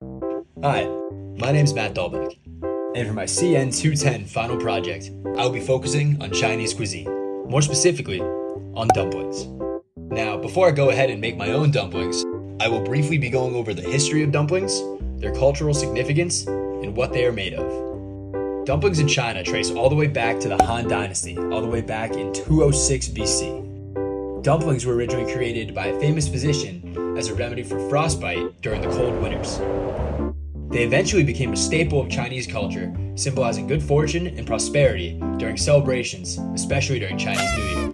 Hi, my name is Matt Dahlbeck, and for my CN 210 final project, I will be focusing on Chinese cuisine, more specifically, on dumplings. Now, before I go ahead and make my own dumplings, I will briefly be going over the history of dumplings, their cultural significance, and what they are made of. Dumplings in China trace all the way back to the Han Dynasty, all the way back in 206 BC. Dumplings were originally created by a famous physician as a remedy for frostbite during the cold winters. They eventually became a staple of Chinese culture, symbolizing good fortune and prosperity during celebrations, especially during Chinese New Year.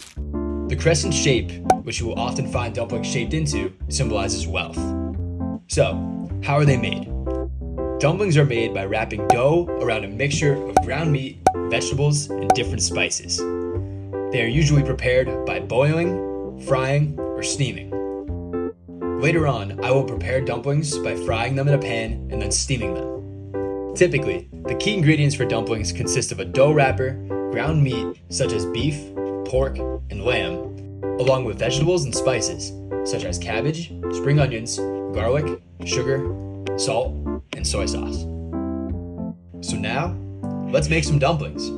The crescent shape, which you will often find dumplings shaped into, symbolizes wealth. So, how are they made? Dumplings are made by wrapping dough around a mixture of ground meat, vegetables, and different spices. They are usually prepared by boiling, frying, or steaming. Later on, I will prepare dumplings by frying them in a pan and then steaming them. Typically, the key ingredients for dumplings consist of a dough wrapper, ground meat such as beef, pork, and lamb, along with vegetables and spices such as cabbage, spring onions, garlic, sugar, salt, and soy sauce. So now, let's make some dumplings.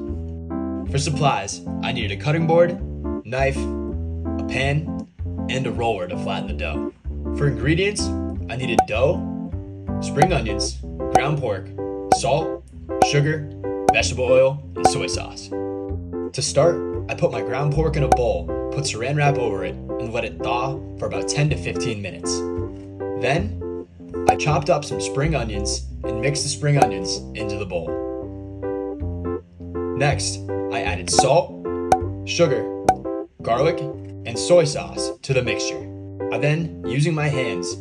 For supplies, I needed a cutting board, knife, a pan, and a roller to flatten the dough. For ingredients, I needed dough, spring onions, ground pork, salt, sugar, vegetable oil, and soy sauce. To start, I put my ground pork in a bowl, put saran wrap over it, and let it thaw for about 10 to 15 minutes. Then, I chopped up some spring onions and mixed the spring onions into the bowl. Next, I added salt, sugar, garlic, and soy sauce to the mixture. I then, using my hands,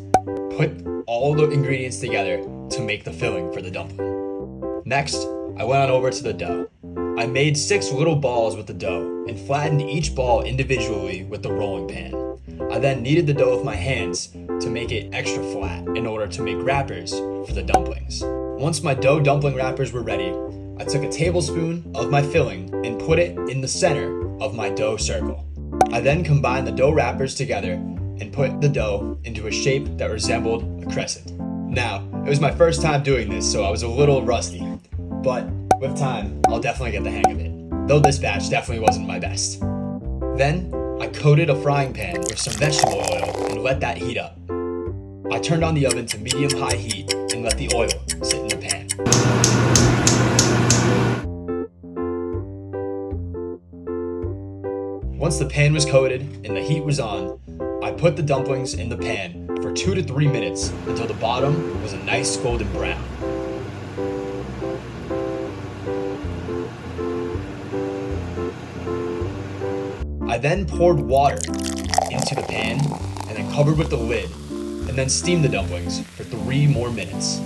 put all the ingredients together to make the filling for the dumpling. Next, I went on over to the dough. I made 6 little balls with the dough and flattened each ball individually with the rolling pin. I then kneaded the dough with my hands to make it extra flat in order to make wrappers for the dumplings. Once my dough dumpling wrappers were ready, I took a tablespoon of my filling and put it in the center of my dough circle. I then combined the dough wrappers together and put the dough into a shape that resembled a crescent. Now, it was my first time doing this, so I was a little rusty, but with time, I'll definitely get the hang of it, though this batch definitely wasn't my best. Then, I coated a frying pan with some vegetable oil and let that heat up. I turned on the oven to medium-high heat and let the oil sit in the pan. Once the pan was coated and the heat was on, I put the dumplings in the pan for 2 to 3 minutes until the bottom was a nice golden brown. I then poured water into the pan and then covered with the lid and then steamed the dumplings for 3 more minutes.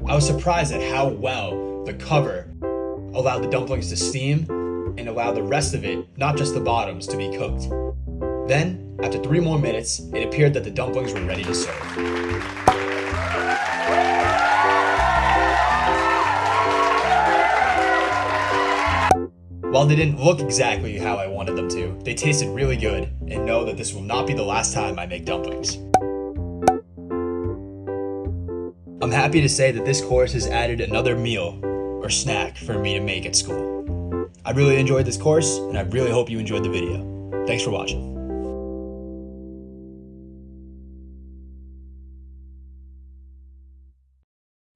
I was surprised at how well the cover allowed the dumplings to steam and allowed the rest of it, not just the bottoms, to be cooked. Then, after 3 more minutes, it appeared that the dumplings were ready to serve. While they didn't look exactly how I wanted them to, they tasted really good, and know that this will not be the last time I make dumplings. I'm happy to say that this course has added another meal or snack for me to make at school. I really enjoyed this course, and I really hope you enjoyed the video. Thanks for watching.